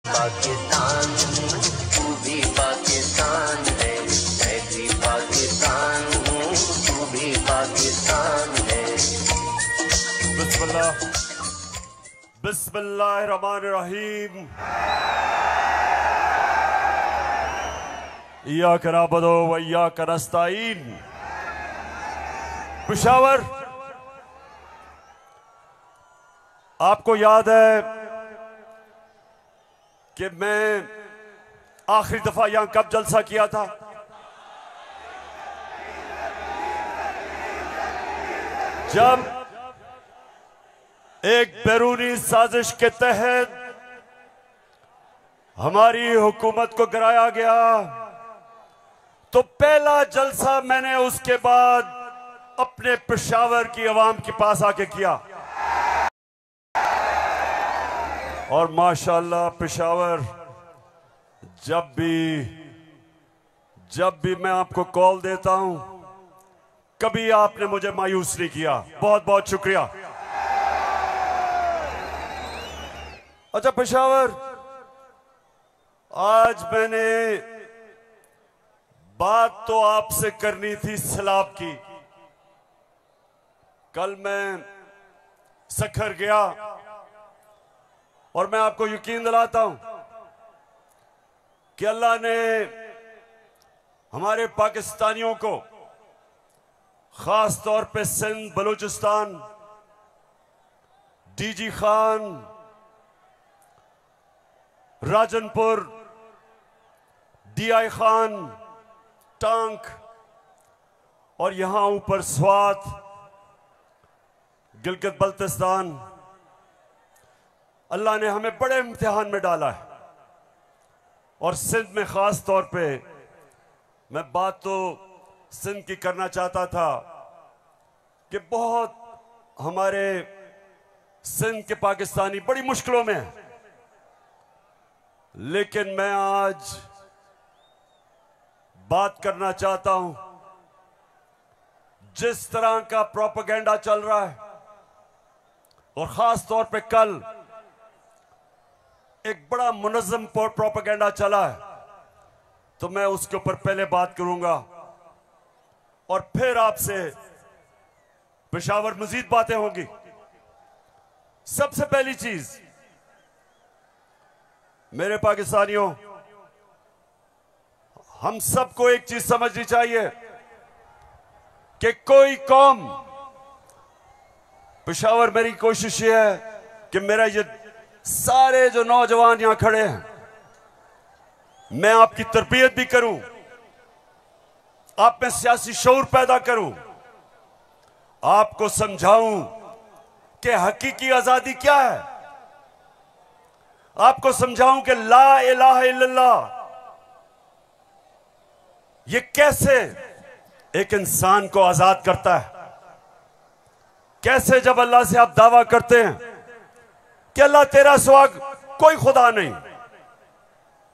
पाकिस्तान, तू भी पाकिस्तान है, मैं भी पाकिस्तान हूँ, तू भी पाकिस्तान है। बिस्मिल्लाह, बिस्मिल्लाहिर्रहमानिर्रहीम। इय्याका नअबुदु व इय्याका नस्तईन। पेशावर, आपको याद है कि मैं आखिरी दफा यहां कब जलसा किया था? जब एक बैरूनी साजिश के तहत हमारी हुकूमत को गिराया गया, तो पहला जलसा मैंने उसके बाद अपने पेशावर की आवाम के पास आके किया। और माशाअल्लाह पेशावर, जब भी मैं आपको कॉल देता हूं, कभी आपने मुझे मायूस नहीं किया। बहुत बहुत शुक्रिया। अच्छा पेशावर, आज मैंने बात तो आपसे करनी थी सैलाब की। कल मैं सखर गया और मैं आपको यकीन दिलाता हूं कि अल्लाह ने हमारे पाकिस्तानियों को, खास तौर पे सिंध, बलूचिस्तान, डीजी खान, राजनपुर, डीआई खान, टांक और यहां ऊपर स्वात, गिलगित बल्तिस्तान, अल्लाह ने हमें बड़े इम्तिहान में डाला है। और सिंध में खास तौर पे मैं बात तो सिंध की करना चाहता था कि बहुत हमारे सिंध के पाकिस्तानी बड़ी मुश्किलों में हैं। लेकिन मैं आज बात करना चाहता हूं, जिस तरह का प्रोपेगेंडा चल रहा है, और खास तौर पे कल एक बड़ा मुनज़्ज़म प्रोपेगेंडा चला है, तो मैं उसके ऊपर पहले बात करूंगा और फिर आपसे पेशावर मजीद बातें होंगी। सबसे पहली चीज, मेरे पाकिस्तानियों, हम सबको एक चीज समझनी चाहिए कि कोई कौम, पेशावर मेरी कोशिश ये है कि मेरा ये सारे जो नौजवान यहां खड़े हैं, मैं आपकी तरबियत भी करूं, आप में सियासी शऊर पैदा करूं, आपको समझाऊं कि हकीकी आजादी क्या है, आपको समझाऊं कि ला इलाहा इल्लल्लाह ये कैसे एक इंसान को आजाद करता है। कैसे जब अल्लाह से आप दावा करते हैं कि अल्लाह तेरा सिवा कोई खुदा नहीं,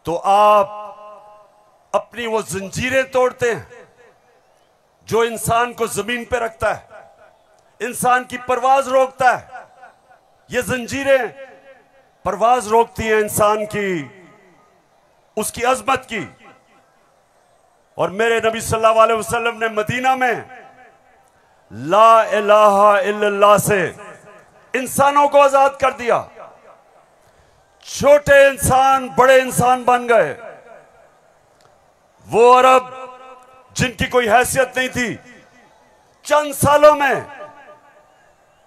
तो आप अपनी वो जंजीरें तोड़ते हैं जो इंसान को जमीन पे रखता है, इंसान की परवाज रोकता है। ये जंजीरें परवाज रोकती हैं इंसान की, उसकी अजमत की। और मेरे नबी सल्लल्लाहु अलैहि वसल्लम ने मदीना में ला इलाहा इल्लल्लाह से इंसानों को आजाद कर दिया। छोटे इंसान बड़े इंसान बन गए। वो अरब जिनकी कोई हैसियत नहीं थी, चंद सालों में,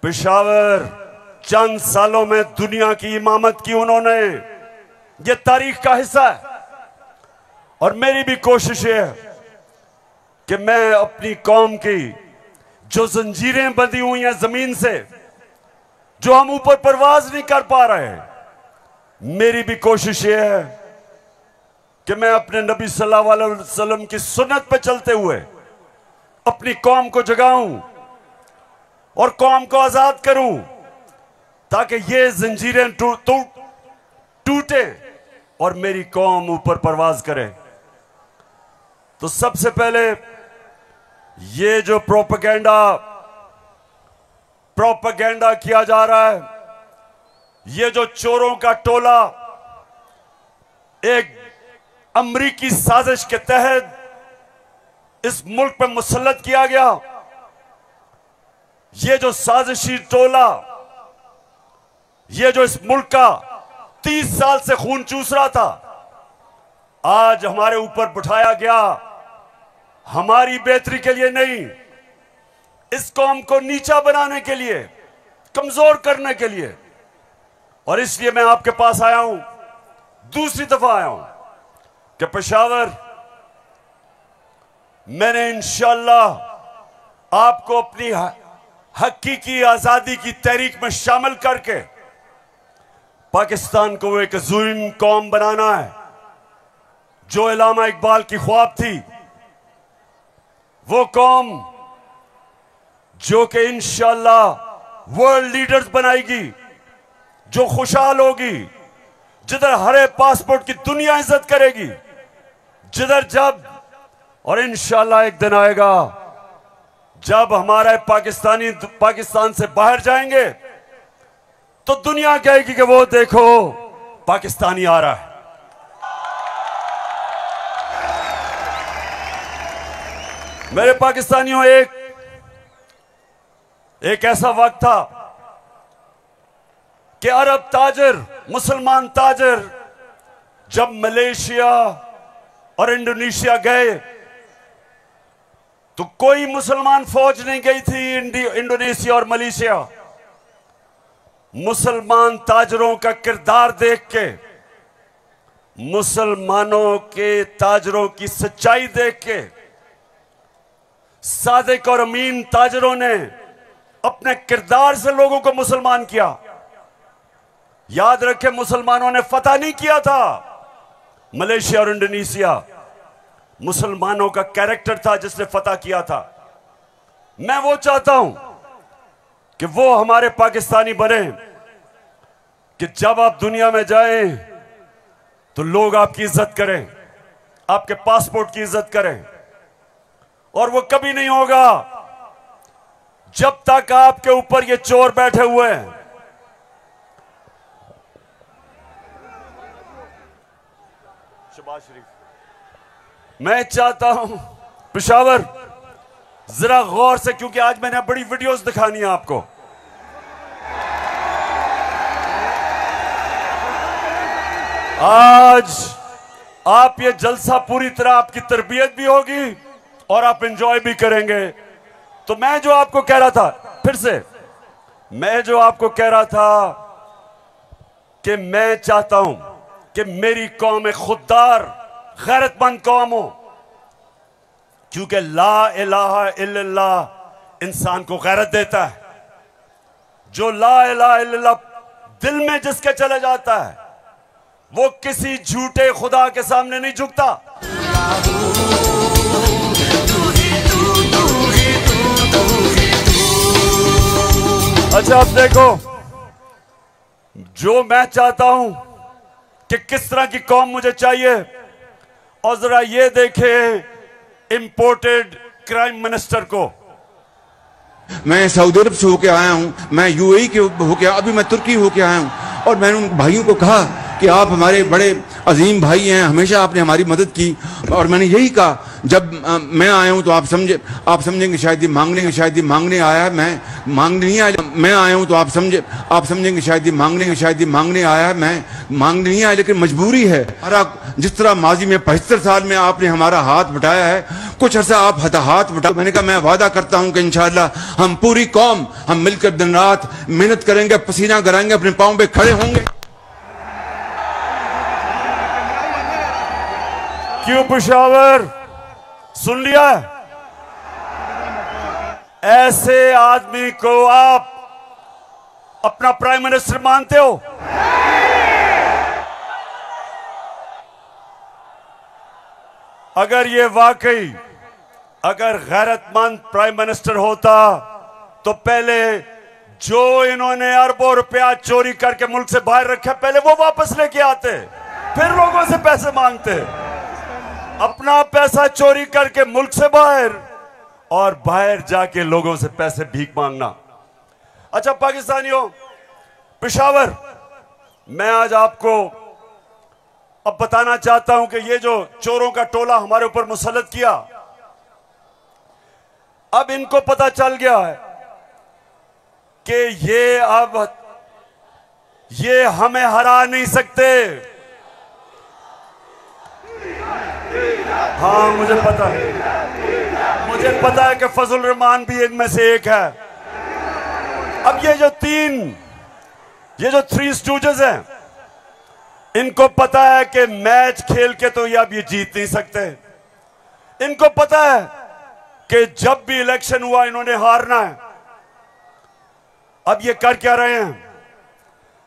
पेशावर, चंद सालों में दुनिया की इमामत की उन्होंने। ये तारीख का हिस्सा है। और मेरी भी कोशिश है कि मैं अपनी कौम की जो जंजीरें बंधी हुई हैं जमीन से, जो हम ऊपर परवाज नहीं कर पा रहे हैं, मेरी भी कोशिश ये है कि मैं अपने नबी सल्लल्लाहु अलैहि वसल्लम की सुन्नत पे चलते हुए अपनी कौम को जगाऊं और कौम को आजाद करूं, ताकि ये जंजीरें टूटे और मेरी कौम ऊपर परवाज करे। तो सबसे पहले ये जो प्रोपेगेंडा किया जा रहा है, ये जो चोरों का टोला एक अमरीकी साजिश के तहत इस मुल्क पर मुसल्लत किया गया। ये जो साजिशी टोला, ये जो इस मुल्क का 30 साल से खून चूस रहा था, आज हमारे ऊपर बिठाया गया हमारी बेहतरी के लिए नहीं, इस कौम को नीचा बनाने के लिए, कमजोर करने के लिए। और इसलिए मैं आपके पास आया हूं, दूसरी दफा आया हूं कि पेशावर मैंने इंशाअल्लाह आपको अपनी हकीकी आजादी की तहरीक में शामिल करके पाकिस्तान को एक अज़ीम कौम बनाना है। जो इलामा इकबाल की ख्वाब थी, वो कौम जो कि इंशाअल्लाह वर्ल्ड लीडर्स बनाएगी, जो खुशहाल होगी, जिधर हरे पासपोर्ट की दुनिया इज्जत करेगी, जिधर जब और इंशाअल्लाह एक दिन आएगा जब हमारे पाकिस्तानी पाकिस्तान से बाहर जाएंगे तो दुनिया कहेगी कि वो देखो पाकिस्तानी आ रहा है। मेरे पाकिस्तानियों, एक ऐसा वक्त था कि अरब ताजर, मुसलमान ताजर जब मलेशिया और इंडोनेशिया गए तो कोई मुसलमान फौज नहीं गई थी इंडोनेशिया और मलेशिया। मुसलमान ताजरों का किरदार देख के, मुसलमानों के ताजरों की सच्चाई देख के, सादिक और अमीन ताजरों ने अपने किरदार से लोगों को मुसलमान किया। याद रखें, मुसलमानों ने फतह नहीं किया था मलेशिया और इंडोनेशिया, मुसलमानों का कैरेक्टर था जिसने फतह किया था। मैं वो चाहता हूं कि वो हमारे पाकिस्तानी बने कि जब आप दुनिया में जाएं तो लोग आपकी इज्जत करें, आपके पासपोर्ट की इज्जत करें। और वो कभी नहीं होगा जब तक आपके ऊपर ये चोर बैठे हुए हैं। शहबाज शरीफ, मैं चाहता हूं पेशावर जरा गौर से, क्योंकि आज मैंने बड़ी वीडियोस दिखानी है आपको। आज आप ये जलसा पूरी तरह आपकी तरबियत भी होगी और आप एंजॉय भी करेंगे। तो मैं जो आपको कह रहा था, फिर से मैं जो आपको कह रहा था कि मैं चाहता हूं कि मेरी कौम एक खुददार, गैरतमंद कौम हो, क्योंकि ला इलाहा इल्लल्लाह इंसान को गैरत देता है। जो ला इलाहा इल्लल्लाह दिल में जिसके चले जाता है, वो किसी झूठे खुदा के सामने नहीं झुकता। अच्छा, अब देखो, जो मैं चाहता हूं कि किस तरह की कौम मुझे चाहिए, और जरा ये देखें इंपोर्टेड क्राइम मिनिस्टर को। मैं सऊदी अरब से होके आया हूं, मैं यूएई के होके, अभी मैं तुर्की होके आया हूं, और मैंने उन भाइयों को कहा कि आप हमारे बड़े अजीम भाई हैं, हमेशा आपने हमारी मदद की। और मैंने यही कहा, जब मैं आया हूं तो आप समझेंगे शायद ये मांगने के, शायद ये मांगने आया है, मैं मांगने नहीं आया। मैं आया हूं तो आप समझेंगे शायद ये मांगने के, शायद ये मांगने आया है, मैं मांगने नहीं आया, लेकिन मजबूरी है। जिस तरह माजी में 75 साल में आपने हमारा हाथ बटाया है, कुछ अर्सा आप हाथ बटा। मैंने कहा मैं वादा करता हूं कि इंशाअल्लाह हम पूरी कौम, हम मिलकर दिन रात मेहनत करेंगे, पसीना कराएंगे, अपने पांव पे खड़े होंगे। क्यों पेशावर, सुन लिया? ऐसे आदमी को आप अपना प्राइम मिनिस्टर मानते हो? अगर ये वाकई अगर गैरतमंद प्राइम मिनिस्टर होता तो पहले जो इन्होंने अरबों रुपया चोरी करके मुल्क से बाहर रखा, पहले वो वापस लेके आते, फिर लोगों से पैसे मांगते। अपना पैसा चोरी करके मुल्क से बाहर, और बाहर जाके लोगों से पैसे भीख मांगना। अच्छा पाकिस्तानियों, पेशावर, मैं आज आपको अब बताना चाहता हूं कि ये जो चोरों का टोला हमारे ऊपर मुसल्लत किया, अब इनको पता चल गया है कि ये हमें हरा नहीं सकते। हाँ, मुझे पता है कि फजल रहमान भी इनमें से एक है। अब ये जो थ्री स्टूजेस हैं, इनको पता है कि मैच खेल के तो ये जीत नहीं सकते। इनको पता है कि जब भी इलेक्शन हुआ इन्होंने हारना है। अब ये कर क्या रहे हैं?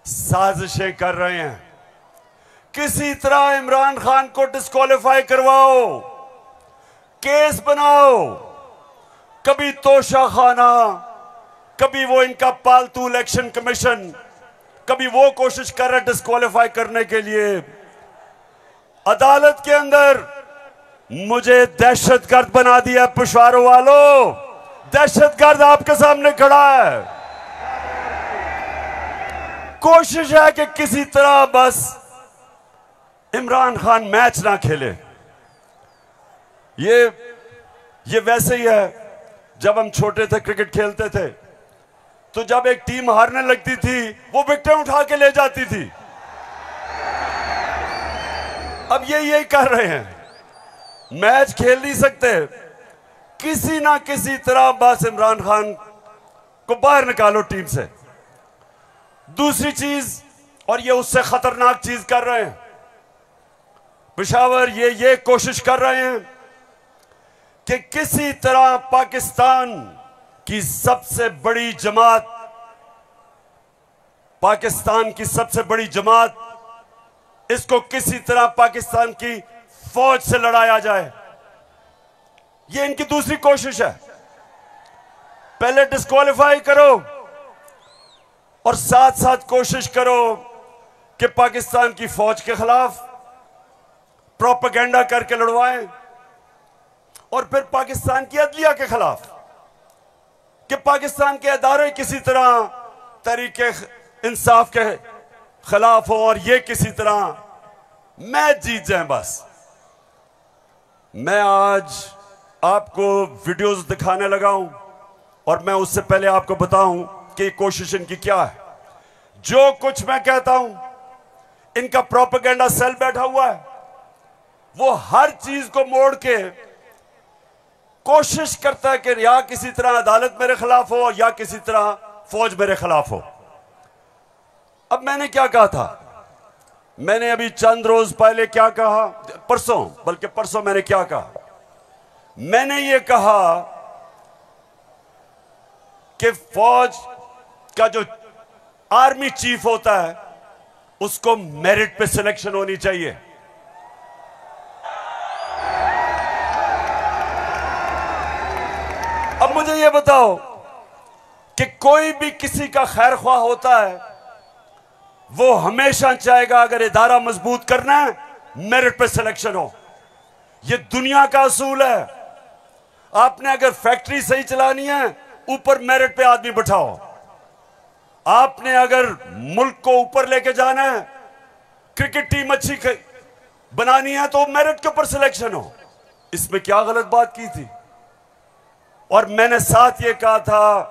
साजिशें कर रहे हैं। किसी तरह इमरान खान को डिस्क्वालीफाई करवाओ, केस बनाओ, कभी तोशा खाना, कभी वो इनका पालतू इलेक्शन कमीशन, कभी वो कोशिश कर रहे डिस्क्वालीफाई करने के लिए। अदालत के अंदर मुझे दहशतगर्द बना दिया पिशवारों वालों। दहशतगर्द आपके सामने खड़ा है। कोशिश है कि किसी तरह बस इमरान खान मैच ना खेले। ये वैसे ही है, जब हम छोटे थे क्रिकेट खेलते थे तो जब एक टीम हारने लगती थी वो विकेटें उठा के ले जाती थी। अब ये यही कर रहे हैं। मैच खेल नहीं सकते, किसी ना किसी तरह बस इमरान खान को बाहर निकालो टीम से। दूसरी चीज, और ये उससे खतरनाक चीज कर रहे हैं, पेशावर ये कोशिश कर रहे हैं कि किसी तरह पाकिस्तान की सबसे बड़ी जमात, इसको किसी तरह पाकिस्तान की फौज से लड़ाया जाए। ये इनकी दूसरी कोशिश है। पहले डिस्क्वालीफाई करो और साथ साथ कोशिश करो कि पाकिस्तान की फौज के खिलाफ प्रोपेगेंडा करके लड़वाएं, और फिर पाकिस्तान की अदलिया के खिलाफ कि पाकिस्तान के अदारे किसी तरह तरीके इंसाफ के खिलाफ हो और ये किसी तरह मैच जीत जाएं। बस मैं आज आपको वीडियोस दिखाने लगा हूं, और मैं उससे पहले आपको बताऊं कि कोशिश इनकी क्या है। जो कुछ मैं कहता हूं, इनका प्रोपेगेंडा सेल बैठा हुआ है, वो हर चीज को मोड़ के कोशिश करता है कि या किसी तरह अदालत मेरे खिलाफ हो या किसी तरह फौज मेरे खिलाफ हो। अब मैंने क्या कहा था? मैंने अभी चंद रोज पहले क्या कहा, परसों मैंने क्या कहा? मैंने ये कहा कि फौज का जो आर्मी चीफ होता है उसको मेरिट पे सिलेक्शन होनी चाहिए। अब मुझे यह बताओ कि कोई भी किसी का खैर ख्वाह होता है, वो हमेशा चाहेगा अगर इदारा मजबूत करना है मेरिट पे सिलेक्शन हो। यह दुनिया का असूल है। आपने अगर फैक्ट्री सही चलानी है, ऊपर मेरिट पे आदमी बिठाओ। आपने अगर मुल्क को ऊपर लेके जाना है, क्रिकेट टीम अच्छी बनानी है, तो मेरिट के ऊपर सिलेक्शन हो। इसमें क्या गलत बात की थी? और मैंने साथ ये कहा था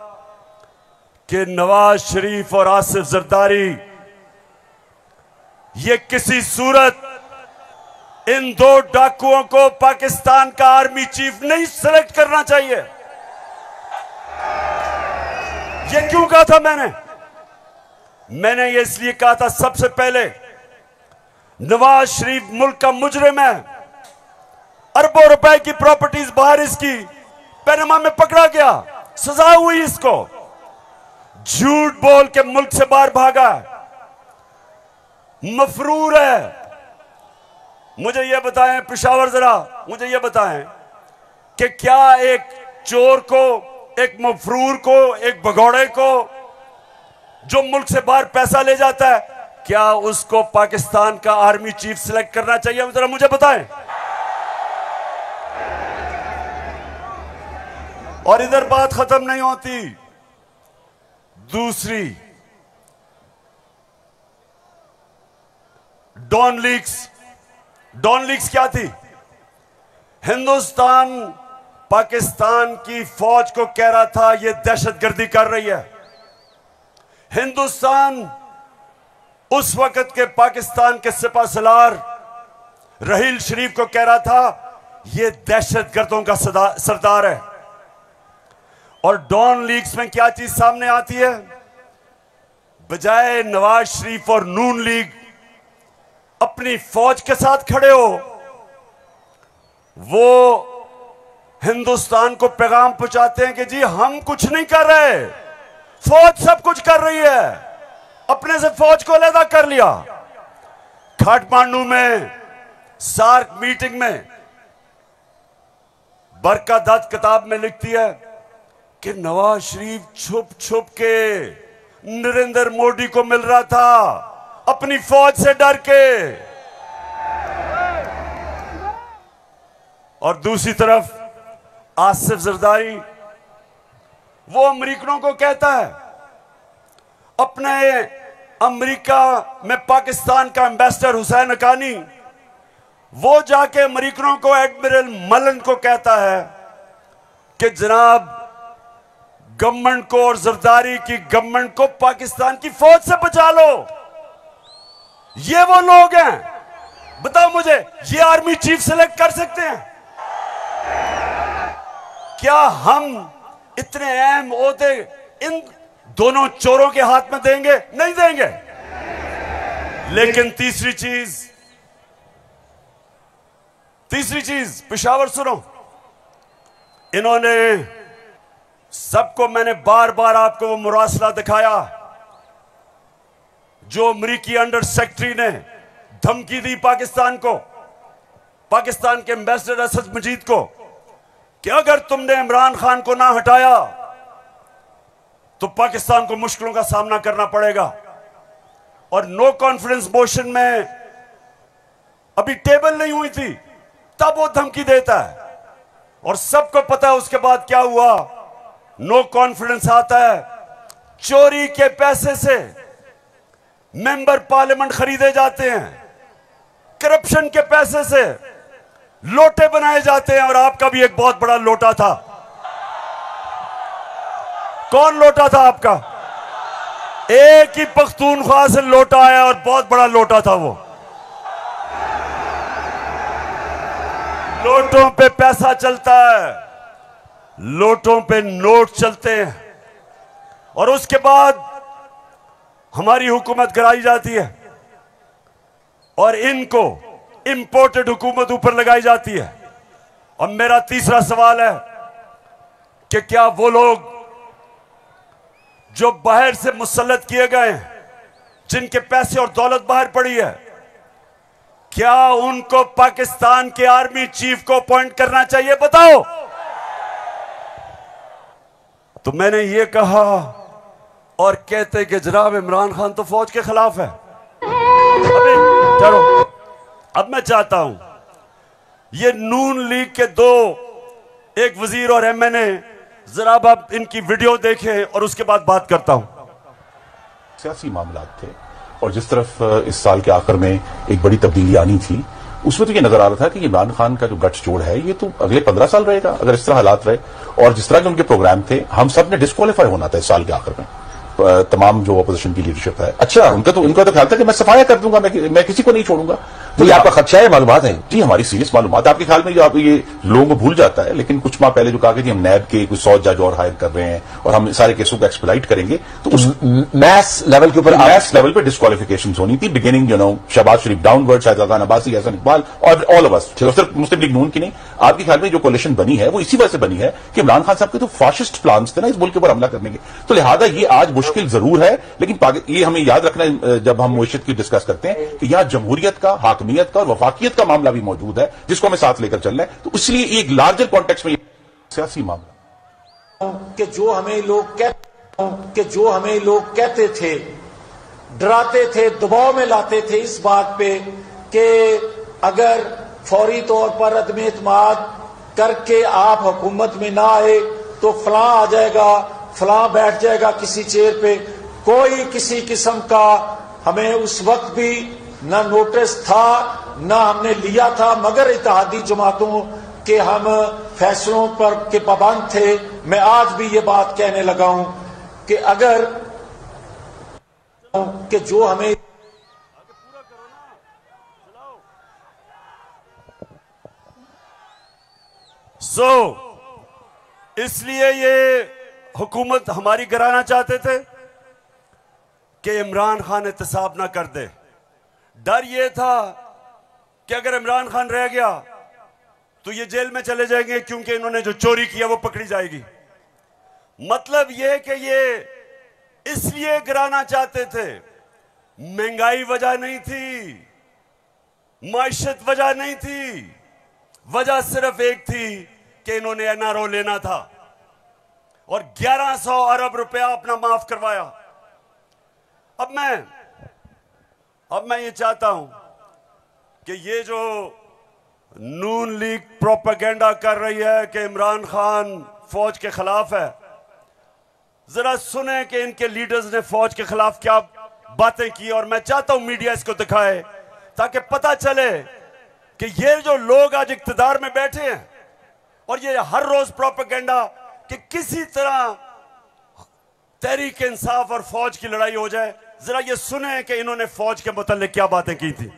कि नवाज शरीफ और आसिफ जरदारी, ये किसी सूरत इन दो डाकुओं को पाकिस्तान का आर्मी चीफ नहीं सिलेक्ट करना चाहिए। ये क्यों कहा था मैंने ये इसलिए कहा था, सबसे पहले नवाज शरीफ मुल्क का मुजरिम है। अरबों रुपए की प्रॉपर्टीज बाहर इसकी पनामा में पकड़ा गया, सजा हुई इसको। झूठ बोल के मुल्क से बाहर भागा, मफरूर है। मुझे यह बताएं पेशावर, जरा मुझे यह बताएं कि क्या एक चोर को, एक मफरूर को, एक भगौड़े को जो मुल्क से बाहर पैसा ले जाता है, क्या उसको पाकिस्तान का आर्मी चीफ सिलेक्ट करना चाहिए? जरा मुझे बताएं। और इधर बात खत्म नहीं होती। दूसरी, डॉन लीक्स डॉन लीग्स क्या थी? हिंदुस्तान पाकिस्तान की फौज को कह रहा था ये दहशतगर्दी कर रही है। हिंदुस्तान उस वक्त के पाकिस्तान के सिपा सलार रहील शरीफ को कह रहा था ये दहशतगर्दों का सरदार है। और डॉन लीग्स में क्या चीज सामने आती है? बजाय नवाज शरीफ और नून लीग अपनी फौज के साथ खड़े हो, वो हिंदुस्तान को पैगाम पहुंचाते हैं कि जी हम कुछ नहीं कर रहे, फौज सब कुछ कर रही है। अपने से फौज को अलग कर लिया। काठमांडू में सार्क मीटिंग में बरकत दत्त किताब में लिखती है कि नवाज शरीफ छुप छुप के नरेंद्र मोदी को मिल रहा था अपनी फौज से डर के। और दूसरी तरफ आसिफ जरदारी वो अमेरिकनों को कहता है, अपने अमेरिका में पाकिस्तान का एम्बेसडर हुसैन हक्कानी वो जाके अमेरिकनों को एडमिरल मलन को कहता है कि जनाब गवर्नमेंट को और जरदारी की गवर्नमेंट को पाकिस्तान की फौज से बचा लो। ये वो लोग हैं, बताओ मुझे, ये आर्मी चीफ सेलेक्ट कर सकते हैं? क्या हम इतने अहम ओहदे इन दोनों चोरों के हाथ में देंगे? नहीं देंगे। लेकिन तीसरी चीज पेशावर सुनो, इन्होंने सबको, मैंने बार बार आपको वो मुरासला दिखाया जो अमरीकी अंडर सेक्रेटरी ने धमकी दी पाकिस्तान को, पाकिस्तान के एम्बेसडर असद मजीद को, कि अगर तुमने इमरान खान को ना हटाया तो पाकिस्तान को मुश्किलों का सामना करना पड़ेगा। और नो कॉन्फिडेंस मोशन में अभी टेबल नहीं हुई थी तब वो धमकी देता है। और सबको पता है उसके बाद क्या हुआ। नो कॉन्फिडेंस आता है, चोरी के पैसे से मेंबर पार्लियामेंट खरीदे जाते हैं, करप्शन के पैसे से लोटे बनाए जाते हैं। और आपका भी एक बहुत बड़ा लोटा था। कौन लोटा था आपका? एक ही पख्तूनख्वा से लोटा आया और बहुत बड़ा लोटा था वो। लोटों पे पैसा चलता है, लोटों पे नोट चलते हैं, और उसके बाद हमारी हुकूमत गिराई जाती है और इनको इंपोर्टेड हुकूमत ऊपर लगाई जाती है। और मेरा तीसरा सवाल है कि क्या वो लोग जो बाहर से मुसल्लत किए गए हैं, जिनके पैसे और दौलत बाहर पड़ी है, क्या उनको पाकिस्तान के आर्मी चीफ को अपॉइंट करना चाहिए? बताओ। तो मैंने ये कहा और कहते कि जनाब इमरान खान तो फौज के खिलाफ है। अभी चलो, अब मैं चाहता हूं ये नून लीग के दो, एक वजीर और एमएनए, जरा आप इनकी वीडियो देखें और उसके बाद बात करता हूं। सियासी मामला थे और जिस तरफ इस साल के आखिर में एक बड़ी तब्दीली आनी थी, उसमें तो ये नजर आ रहा था कि इमरान खान का जो गठजोड़ है ये तो अगले 15 साल रहेगा अगर इस तरह हालात रहे। और जिस तरह के उनके प्रोग्राम थे, हम सब ने डिस्क्वालीफाई होना था इस साल के आखिर में, तमाम जो अपोजिशन की लीडरशिप है। अच्छा, उनका तो ख्याल था कि मैं सफाया कर दूंगा, मैं किसी को नहीं छोड़ूंगा। तो ये आपका खदशा है? मालूमात है जी, हमारी सीरियस मालूमात। आपके ख्याल में जो आप ये लोगों को भूल जाता है, लेकिन कुछ माह पहले जो कहा कि हम नैब के कुछ 100 जज और हायर कर रहे हैं और हम सारे केसों को एक्सप्लाइट करेंगे, तो उस मैथ्स लेवल के ऊपर, मैथ्स लेवल पे डिस्क्वालिफिकेशन होनी थी। बिगिनिंग शहबाज शरीफ डाउनवर्ड, शाहजहां अब्बासी, हसन इकबाल और ऑल ऑफ अस, सिर्फ मुस्लिम लीग नून की नहीं। आपके ख्याल में जो कोalition बनी है वो इसी वजह से बनी है कि इमरान खान साहब के तो फाशिस्ट प्लान्स थे ना इस मुल्क के ऊपर हमला करने के। तो लिहाजा ये आज मुश्किल जरूर है, लेकिन ये हमें याद रखना है जब हम मुइशत की डिस्कस करते हैं कि यहां जमहूरियत का, हाकमियत का और वफाकियत का मामला भी मौजूद है जिसको हमें साथ लेकर चलना है। तो इसलिए एक लार्जर कॉन्टेक्स्ट में सियासी मामला कि जो हमें लोग कहते थे, डराते थे, दबाव में लाते थे इस बात पे कि अगर फौरी तौर पर अदम एतमाद करके आप हुकूमत में ना आए तो फलां आ जाएगा, फलां बैठ जाएगा किसी चेयर पे। कोई किसी किस्म का हमें उस वक्त भी न नोटिस था, ना हमने लिया था, मगर इत्तेहादी जमातों के हम फैसलों पर के पाबंद थे। मैं आज भी ये बात कहने लगा हूं कि अगर कि जो हमें इसलिए ये हुकूमत हमारी गिराना चाहते थे कि इमरान खान एहतसाब ना कर दे। डर ये था कि अगर इमरान खान रह गया तो ये जेल में चले जाएंगे, क्योंकि इन्होंने जो चोरी किया वो पकड़ी जाएगी। मतलब ये कि ये इसलिए गिराना चाहते थे, महंगाई वजह नहीं थी, माइशत वजह नहीं थी, वजह सिर्फ एक थी कि इन्होंने एनआरओ लेना था और 1100 अरब रुपया अपना माफ करवाया। अब मैं ये चाहता हूं कि ये जो नून लीग प्रोपेगेंडा कर रही है कि इमरान खान फौज के खिलाफ है, जरा सुने कि इनके लीडर्स ने फौज के खिलाफ क्या बातें की। और मैं चाहता हूं मीडिया इसको दिखाए ताकि पता चले कि ये जो लोग आज इक्तदार में बैठे हैं और ये हर रोज प्रोपेगेंडा कि किसी तरह तहरीक इंसाफ और फौज की लड़ाई हो जाए, जरा ये सुने कि इन्होंने फौज के मुताल्लिक क्या बातें की थी।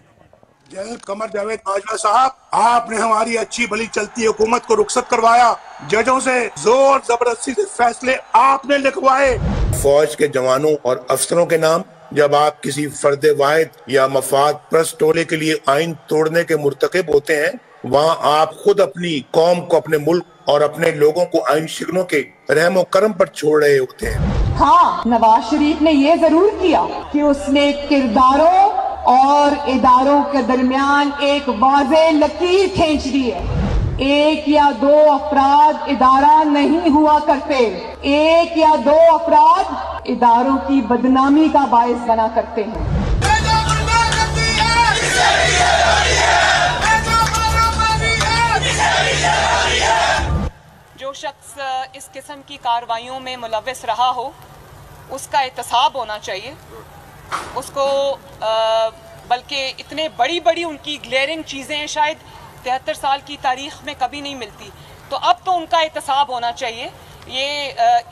जनरल कमर जावेद बाजवा साहब, आपने हमारी अच्छी भली चलती हुकूमत को रुखसत करवाया, जजों से जोर जबरदस्ती से फैसले आपने लिखवाए। फौज के जवानों और अफसरों के नाम जब आप किसी फर्द वाहिद या मफाद प्रस्त टोले के लिए आइन तोड़ने के मुर्तकिब होते हैं, वहाँ आप खुद अपनी कौम को, अपने मुल्क और अपने लोगों को आइन शिकनों के रहमो करम पर छोड़ रहे होते हैं। हाँ, नवाज शरीफ ने ये जरूर किया कि उसने किरदारों और इदारों के दरमियान एक वाज़े लकीर खींच दी है। एक या दो अफराद इदारा नहीं हुआ करते, एक या दो अफराद इदारों की बदनामी का बायस बना करते हैं। जो शख्स इस किस्म की कार्रवाइयों में मुलव्वस रहा हो उसका एहतसाब होना चाहिए। उसको बल्कि इतने बड़ी उनकी ग्लेयरिंग चीज़ें शायद 73 साल की तारीख में कभी नहीं मिलती, तो अब तो उनका एहतसाब होना चाहिए। ये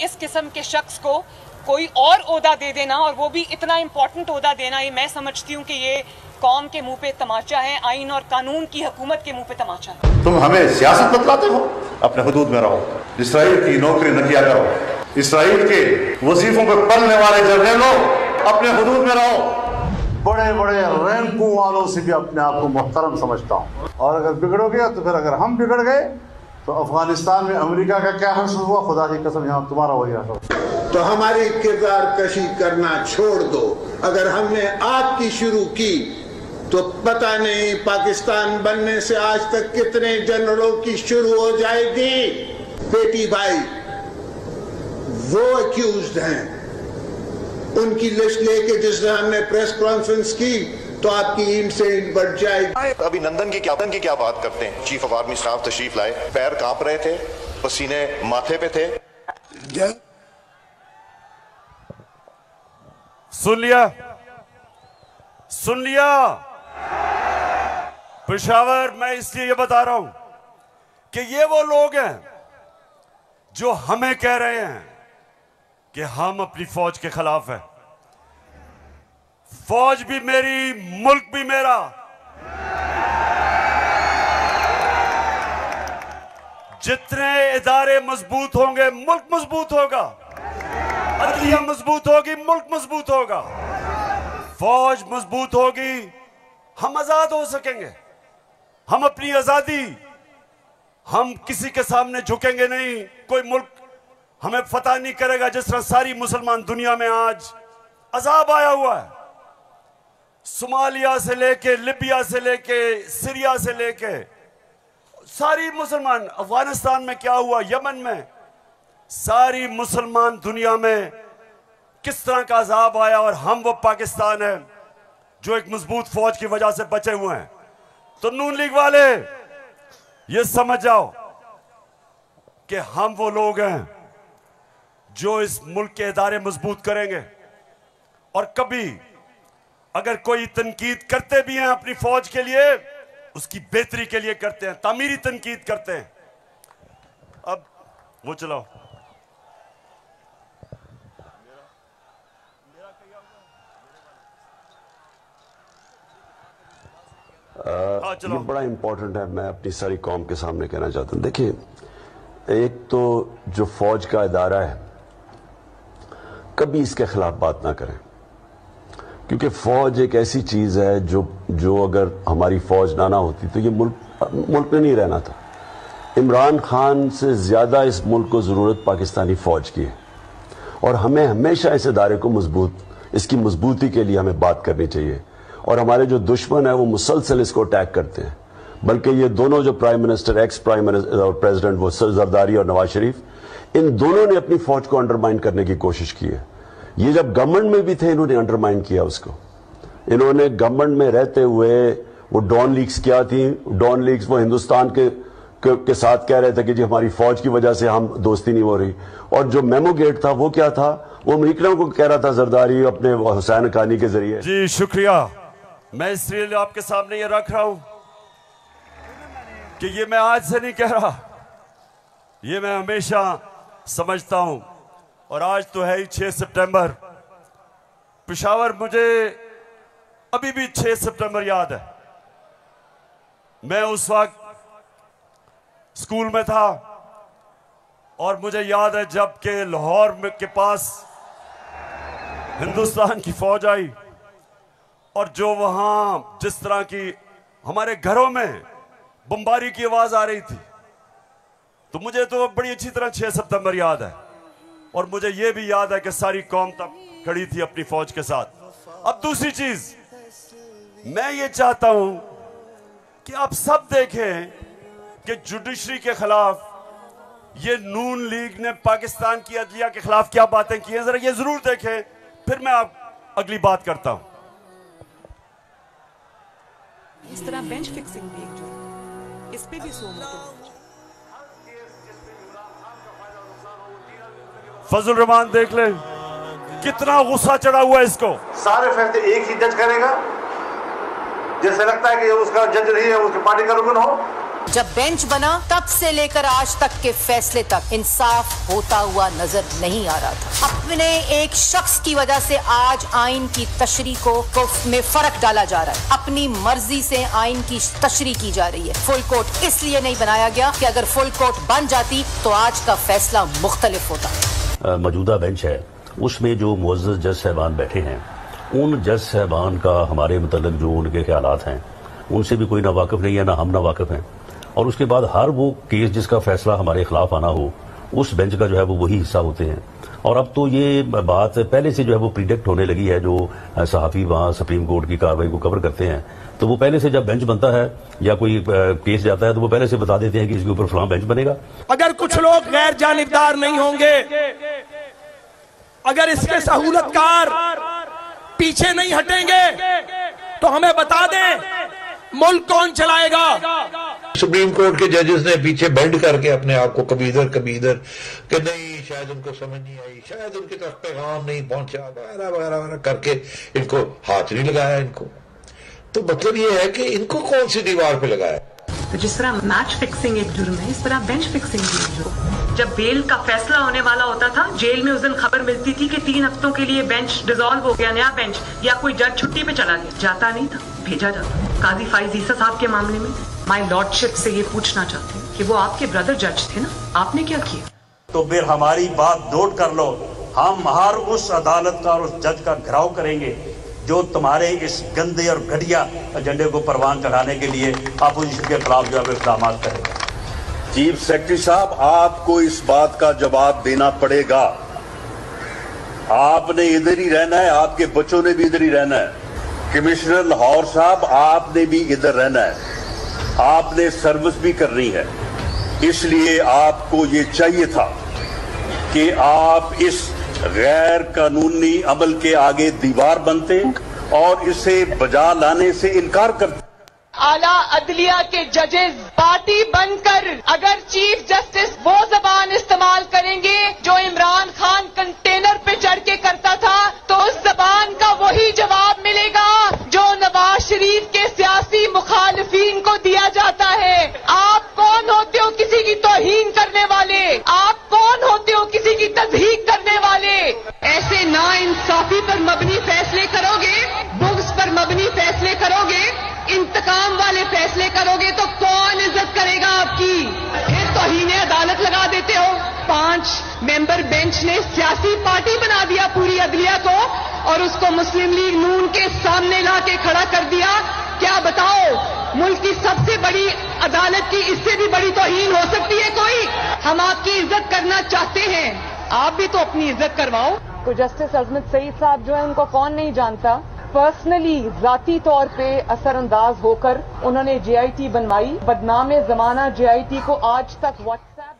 इस किस्म के शख्स को कोई और ओहदा दे देना, और वो भी इतना इम्पोर्टेंट ओहदा देना, ये मैं समझती हूँ कि ये कौम के मुंह पे तमाचा है, आइन और कानून की हुकूमत के मुंह पे तमाचा है। तुम हमें सियासत बतलाते हो, अपने हुदूद में रहो, इसराइल की नौकरी न किया करो, इसराइल के वजीफों पर पलने वाले जर्नलों अपने हुदूद में रहो। बड़े रैंकों वालों से भी अपने आप को मुहतरम समझता हूँ, और अगर बिगड़ोगे तो फिर अगर हम बिगड़ गए तो अफगानिस्तान में अमेरिका का क्या हश्र हुआ, खुदा की कसम यहाँ तुम्हारा वही हश्र। तो हमारी किरदार कशी करना छोड़ दो। अगर हमने आपकी शुरू की तो पता नहीं पाकिस्तान बनने से आज तक कितने जनरलों की शुरू हो जाएगी। बेटी भाई वो अक्यूज्ड हैं, उनकी लिस्ट लेके जिस दिन हमने प्रेस कॉन्फ्रेंस की तो आपकी ईंट से ईंट बढ़ जाएगी। अभिनंदन की क्या बात करते हैं। चीफ ऑफ आर्मी स्टाफ तशरीफ लाए, पैर कांप रहे थे, पसीने माथे पे थे। सुन लिया पेशावर, मैं इसलिए ये बता रहा हूं कि ये वो लोग हैं जो हमें कह रहे हैं कि हम अपनी फौज के खिलाफ हैं। फौज भी मेरी, मुल्क भी मेरा। जितने इदारे मजबूत होंगे मुल्क मजबूत होगा, अदलिया मजबूत होगी मुल्क मजबूत होगा, फौज मजबूत होगी, हम आजाद हो सकेंगे। हम अपनी आजादी, हम किसी के सामने झुकेंगे नहीं, कोई मुल्क हमें फतह नहीं करेगा। जिस तरह सारी मुसलमान दुनिया में आज अजाब आया हुआ है, सोमालिया से लेके, लिबिया से लेके, सीरिया से लेके, सारी मुसलमान, अफगानिस्तान में क्या हुआ, यमन में, सारी मुसलमान दुनिया में किस तरह का अजाब आया, और हम वो पाकिस्तान है जो एक मजबूत फौज की वजह से बचे हुए हैं। तो नून लीग वाले ये समझ जाओ कि हम वो लोग हैं जो इस मुल्क के इदारे मजबूत करेंगे। और कभी अगर कोई तनकीद करते भी हैं अपनी फौज के लिए उसकी बेहतरी के लिए करते हैं, तामीरी तनकीद करते हैं। अब वो चलाओ। ये बड़ा इंपॉर्टेंट है, मैं अपनी सारी कौम के सामने कहना चाहता हूं। देखिए, एक तो जो फौज का इदारा है, कभी इसके खिलाफ बात ना करें, क्योंकि फौज एक ऐसी चीज है जो अगर हमारी फौज ना होती तो ये मुल्क में नहीं रहना था। इमरान खान से ज्यादा इस मुल्क को जरूरत पाकिस्तानी फौज की है, और हमें हमेशा इस इदारे को इसकी मजबूती के लिए हमें बात करनी चाहिए। और हमारे जो दुश्मन है वो मुसलसल इसको अटैक करते हैं, बल्कि ये दोनों जो prime minister, ex prime minister और प्रेसिडेंट, वो जरदारी और नवाज शरीफ, इन दोनों ने अपनी फौज को अंडरमाइन करने की कोशिश की है। ये जब गवर्नमेंट में भी थे, इन्होंने अंडरमाइन किया उसको। इन्होंने गवर्नमेंट में रहते हुए वो डॉन लीग्स क्या थी, डॉन लीग्स वो हिंदुस्तान के साथ कह रहे थे कि जी हमारी फौज की वजह से हम दोस्ती नहीं हो रही। और जो मेमो गेट था वो क्या था, वो अमेरिकनों को कह रहा था जरदारी अपने हुसैन हक्कानी के जरिए। जी शुक्रिया। मैं इसलिए आपके सामने ये रख रहा हूं कि ये मैं आज से नहीं कह रहा, ये मैं हमेशा समझता हूं। और आज तो है ही 6 सितंबर। पेशावर, मुझे अभी भी 6 सितंबर याद है। मैं उस वक्त स्कूल में था और मुझे याद है जब के लाहौर के पास हिंदुस्तान की फौज आई और जो वहां जिस तरह की हमारे घरों में बमबारी की आवाज आ रही थी, तो मुझे तो बड़ी अच्छी तरह 6 सितंबर याद है। और मुझे यह भी याद है कि सारी कौम तब खड़ी थी अपनी फौज के साथ। अब दूसरी चीज, मैं ये चाहता हूं कि आप सब देखें कि जुडिशरी के खिलाफ ये नून लीग ने पाकिस्तान की अदलिया के खिलाफ क्या बातें की हैं, जरा ये जरूर देखें, फिर मैं आप अगली बात करता हूं। इस तरह बेंच फिक्सिंग भी एक जो इस पे भी फजल रहमान देख ले कितना गुस्सा चढ़ा हुआ है इसको। सारे फैसले एक ही जज करेगा, जैसे लगता है कि उसका जज नहीं है, उसकी पार्टी का रुकन हो। जब बेंच बना तब से लेकर आज तक के फैसले तक इंसाफ होता हुआ नजर नहीं आ रहा था। अपने एक शख्स की वजह से आज आइन की तशरीह को में फर्क डाला जा रहा है। अपनी मर्जी से आइन की तशरीह की जा रही है। फुल कोर्ट इसलिए नहीं बनाया गया कि अगर फुल कोर्ट बन जाती तो आज का फैसला मुख्तलिफ होता। मौजूदा बेंच है, उसमें जो मुअज़्ज़ज़ जज साहबान बैठे हैं, उन जज साहबान का हमारे मुतल्लिक़ जो उनके ख्यालात हैं उनसे भी कोई ना वाकिफ नहीं है, ना हम ना वाकिफ हैं। और उसके बाद हर वो केस जिसका फैसला हमारे खिलाफ आना हो, उस बेंच का जो है वो वही हिस्सा होते हैं। और अब तो ये बात पहले से जो है वो प्रिडिक्ट होने लगी है। जो सहाफ़ी वहाँ सुप्रीम कोर्ट की कार्रवाई को कवर करते हैं, तो वो पहले से जब बेंच बनता है या कोई केस जाता है तो वो पहले से बता देते हैं कि इसके ऊपर फलां बेंच बनेगा। अगर कुछ लोग गैर जानिबदार नहीं होंगे, अगर इसके सहूलतकार पीछे नहीं हटेंगे, तो हमें बता दें मुल्क कौन चलाएगा। सुप्रीम कोर्ट के जजेस ने पीछे बेंड करके अपने आप को कभी इधर कि नहीं, शायद उनको समझ नहीं आई, शायद उनके तक पैगाम नहीं पहुंचा, वगैरह वगैरह वगैरह करके इनको हाथ नहीं लगाया इनको। तो मतलब ये है कि इनको कौन सी दीवार पे लगाया। तो जिस तरह मैच फिक्सिंग एक जुर्म है, इस तरह बेंच फिक्सिंग भी एक जुर्म। जब बेल का फैसला होने वाला होता था, जेल में उस दिन खबर मिलती थी कि 3 हफ्तों के लिए बेंच डिसॉल्व हो गया, नया बेंच, या कोई जज छुट्टी पे चला गया, जाता नहीं था, भेजा जाता। काजी फाइज ईसा साहब के मामले में माई लॉर्डशिप से ये पूछना चाहते हैं कि वो आपके ब्रदर जज थे ना, आपने क्या किया? तो फिर हमारी बात नोट कर लो, हम हर उस अदालत का और उस जज का घेराव करेंगे जो तुम्हारे इस गंदे और घटिया एजेंडे को परवान चढ़ाने के लिए अपोजिशन के खिलाफ जो है इक़दाम करेगा। चीफ सेक्रेटरी साहब, आपको इस बात का जवाब देना पड़ेगा। आपने इधर ही रहना है, आपके बच्चों ने भी इधर ही रहना है। कमिश्नर लाहौर साहब, आपने भी इधर रहना है, आपने सर्विस भी करनी है। इसलिए आपको ये चाहिए था कि आप इस गैर कानूनी अमल के आगे दीवार बनते और इसे बजा लाने से इनकार करते। आला अदलिया के जजेस पार्टी बनकर अगर चीफ जस्टिस वो जबान इस्तेमाल करेंगे जो इमरान खान कंटेनर पे चढ़ के करता था, तो उस जबान का वही जवाब मिलेगा जो नवाज शरीफ के सियासी मुखालिफिन को किसी की तौहीन करने वाले, आप कौन होते हो किसी की तज़हीक करने वाले? ऐसे नाइंसाफी पर मबनी फैसले करोगे, बुग़्ज़ पर मबनी फैसले करोगे, इंतकाम वाले फैसले करोगे तो कौन इज्जत करेगा आपकी? फिर तौहीन अदालत लगा देते हो। 5 मेंबर बेंच ने सियासी पार्टी बना दिया पूरी अदलिया को और उसको मुस्लिम लीग नून के सामने लाके खड़ा कर दिया। क्या बताओ, मुल्क की सबसे बड़ी अदालत की इससे भी बड़ी तौहीन हो सकती है कोई? हम आपकी इज्जत करना चाहते हैं, आप भी तो अपनी इज्जत करवाओ। तो जस्टिस अजमत सईद साहब जो है उनको कौन नहीं जानता। पर्सनली जाती तौर पे असरअंदाज होकर उन्होंने JIT बनवाई। बदनाम जमाना JIT को आज तक व्हाट्सएप।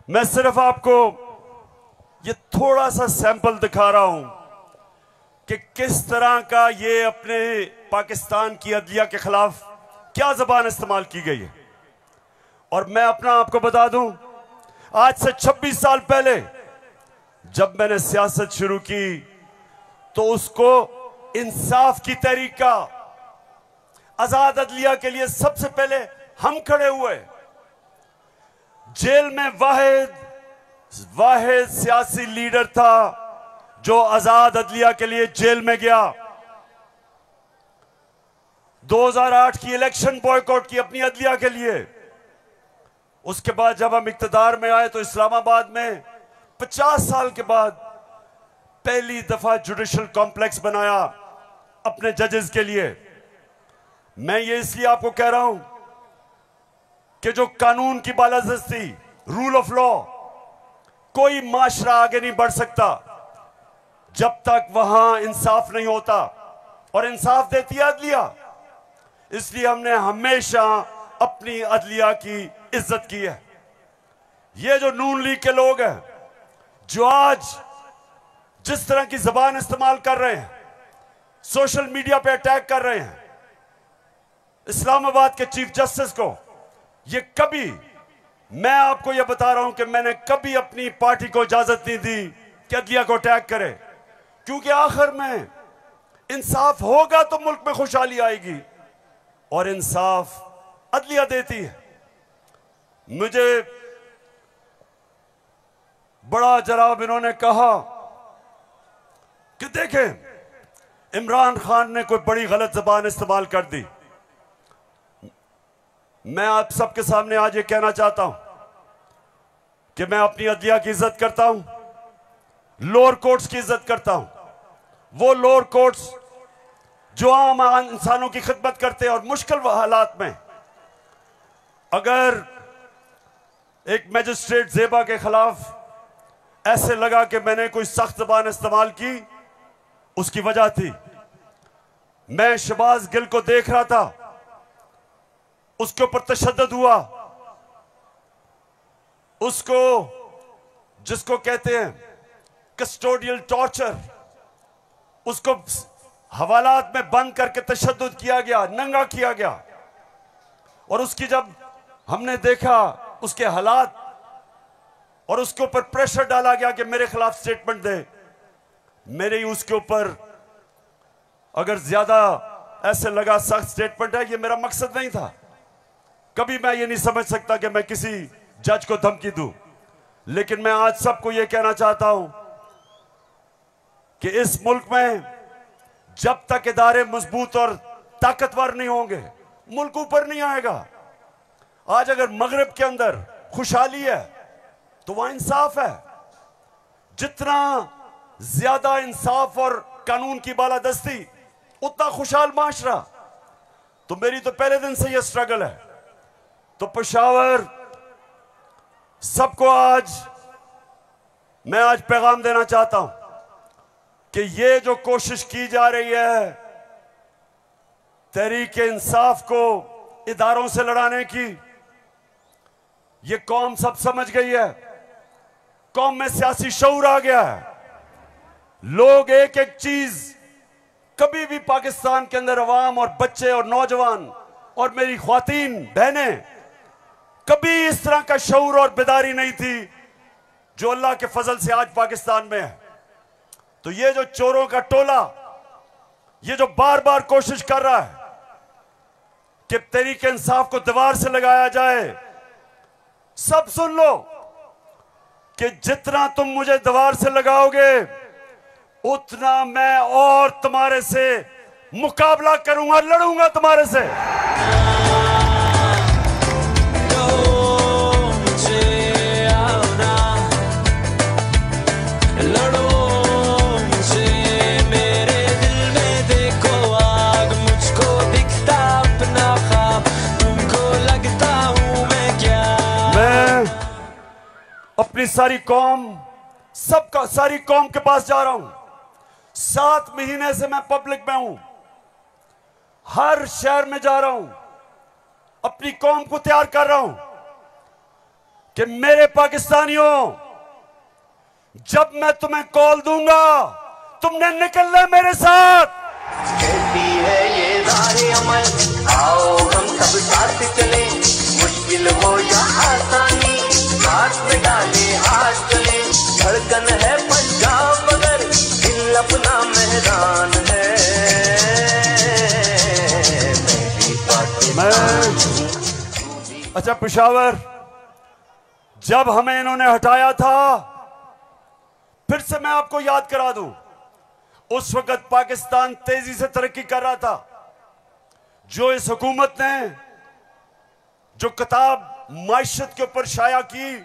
मैं सिर्फ आपको ये थोड़ा सा सैंपल दिखा रहा हूं कि किस तरह का ये अपने पाकिस्तान की अदलिया के खिलाफ क्या जबान इस्तेमाल की गई है। और मैं अपना आपको बता दूं, आज से 26 साल पहले जब मैंने सियासत शुरू की तो उसको इंसाफ की तहरीक का, आजाद अदलिया के लिए सबसे पहले हम खड़े हुए। जेल में वाहिद सियासी लीडर था जो आजाद अदलिया के लिए जेल में गया। 2008 की इलेक्शन बॉयकॉट की अपनी अदलिया के लिए। उसके बाद जब हम इक्तदार में आए तो इस्लामाबाद में 50 साल के बाद पहली दफा जुडिशल कॉम्प्लेक्स बनाया अपने जजेस के लिए। मैं ये इसलिए आपको कह रहा हूं कि जो कानून की बालादस्ती, रूल ऑफ लॉ, कोई माशरा आगे नहीं बढ़ सकता जब तक वहां इंसाफ नहीं होता। और इंसाफ देती है अदलिया, इसलिए हमने हमेशा अपनी अदलिया की इज्जत की है। ये जो नून लीग के लोग हैं जो आज जिस तरह की जबान इस्तेमाल कर रहे हैं, सोशल मीडिया पे अटैक कर रहे हैं इस्लामाबाद के चीफ जस्टिस को, ये कभी, मैं आपको ये बता रहा हूं कि मैंने कभी अपनी पार्टी को इजाजत नहीं दी कि अदलिया को अटैक करे, क्योंकि आखिर में इंसाफ होगा तो मुल्क में खुशहाली आएगी और इंसाफ अदलिया देती है। मुझे बड़ा जनाब इन्होंने कहा कि देखें इमरान खान ने कोई बड़ी गलत जबान इस्तेमाल कर दी। मैं आप सबके सामने आज ये कहना चाहता हूं कि मैं अपनी अदलिया की इज्जत करता हूं, लोअर कोर्ट्स की इज्जत करता हूं। वो लोअर कोर्ट्स जो आम इंसानों की खिदमत करते हैं और मुश्किल हालात में, अगर एक मैजिस्ट्रेट जेबा के खिलाफ ऐसे लगा कि मैंने कोई सख्त जबान इस्तेमाल की, उसकी वजह थी मैं शहबाज गिल को देख रहा था, उसके ऊपर तशद्दुद हुआ, उसको जिसको कहते हैं कस्टोडियल टॉर्चर, उसको हवालात में बंद करके तशद्दुद किया गया, नंगा किया गया। और उसकी जब हमने देखा उसके हालात और उसके ऊपर प्रेशर डाला गया कि मेरे खिलाफ स्टेटमेंट दे, मेरे ही उसके ऊपर अगर ज्यादा ऐसे लगा सख्त स्टेटमेंट है, ये मेरा मकसद नहीं था। कभी मैं ये नहीं समझ सकता कि मैं किसी जज को धमकी दूं, लेकिन मैं आज सबको ये कहना चाहता हूं कि इस मुल्क में जब तक इदारे मजबूत और ताकतवर नहीं होंगे, मुल्क ऊपर नहीं आएगा। आज अगर मगरिब के अंदर खुशहाली है तो वहां इंसाफ है। जितना ज्यादा इंसाफ और कानून की बालादस्ती, उतना खुशहाल माशरा। तो मेरी तो पहले दिन से यह स्ट्रगल है। तो पेशावर सबको मैं आज पैगाम देना चाहता हूं कि ये जो कोशिश की जा रही है तहरीक इंसाफ को इदारों से लड़ाने की, ये कौम सब समझ गई है। कौम में सियासी शऊर आ गया है। लोग एक एक चीज, कभी भी पाकिस्तान के अंदर अवाम और बच्चे और नौजवान और मेरी ख्वातीन बहनें, कभी इस तरह का शऊर और बेदारी नहीं थी जो अल्लाह के फजल से आज पाकिस्तान में है। तो ये जो चोरों का टोला, ये जो बार बार कोशिश कर रहा है कि तहरीक इंसाफ को दीवार से लगाया जाए, सब सुन लो कि जितना तुम मुझे दीवार से लगाओगे उतना मैं और तुम्हारे से मुकाबला करूंगा, लड़ूंगा तुम्हारे से। अपनी सारी कौम, सबका सारी कौम के पास जा रहा हूं। 7 महीने से मैं पब्लिक में हूं, हर शहर में जा रहा हूं, अपनी कौम को तैयार कर रहा हूं कि मेरे पाकिस्तानियों, जब मैं तुम्हें कॉल दूंगा तुमने निकलना है मेरे साथ। कहती है ये राहे अमल, आओ हम सब साथ चले, मुश्किल हो या आसानी हाथ में डाले हाथ चले, धड़कन है पंजाब मगर दिल अपना मैदान है। अच्छा पेशावर, जब हमें इन्होंने हटाया था, फिर से मैं आपको याद करा दूं, उस वक्त पाकिस्तान तेजी से तरक्की कर रहा था। जो इस हुकूमत ने जो किताब माइशत के ऊपर शाया की,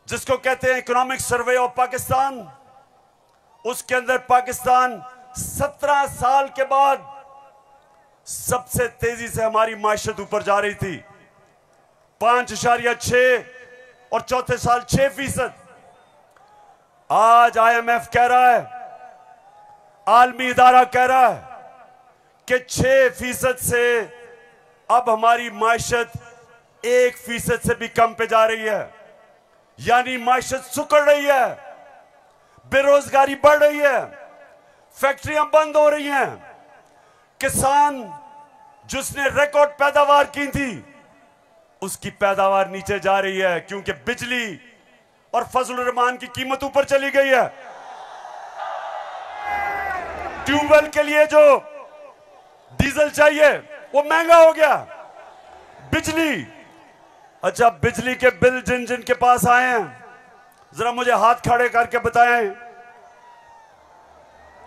जिसको कहते हैं इकोनॉमिक सर्वे ऑफ पाकिस्तान, उसके अंदर पाकिस्तान 17 साल के बाद सबसे तेजी से हमारी माइशत ऊपर जा रही थी। 5.6 और चौथे साल 6%। आज IMF कह रहा है, आलमी इदारा कह रहा है कि 6% से अब हमारी माइशत 1% से भी कम पे जा रही है। यानी माइशत सुकड़ रही है, बेरोजगारी बढ़ रही है, फैक्ट्रियां बंद हो रही हैं। किसान जिसने रिकॉर्ड पैदावार की थी, उसकी पैदावार नीचे जा रही है, क्योंकि बिजली और फजलुर रहमान की कीमत ऊपर चली गई है। ट्यूबवेल के लिए जो डीजल चाहिए वो महंगा हो गया। बिजली, अच्छा बिजली के बिल जिन जिन के पास आए हैं, जरा मुझे हाथ खड़े करके बताएं,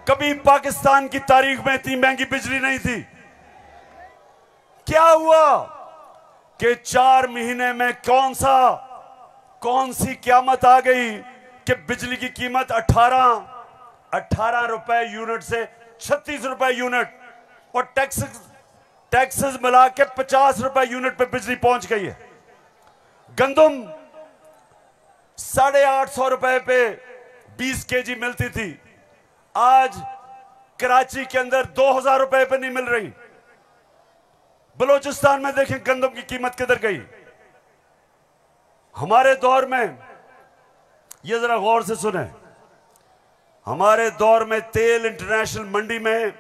कभी पाकिस्तान की तारीख में इतनी महंगी बिजली नहीं थी। क्या हुआ कि 4 महीने में कौन सी क़यामत आ गई कि बिजली की कीमत 18 रुपए यूनिट से 36 रुपए यूनिट, और टैक्सेस मिला के 50 रुपए यूनिट पे बिजली पहुंच गई है। गंदम 850 रुपए पे 20 kg मिलती थी, आज कराची के अंदर 2000 रुपए पे नहीं मिल रही। बलूचिस्तान में देखें गंदम की कीमत किधर गई। हमारे दौर में, ये जरा गौर से सुने, हमारे दौर में तेल इंटरनेशनल मंडी में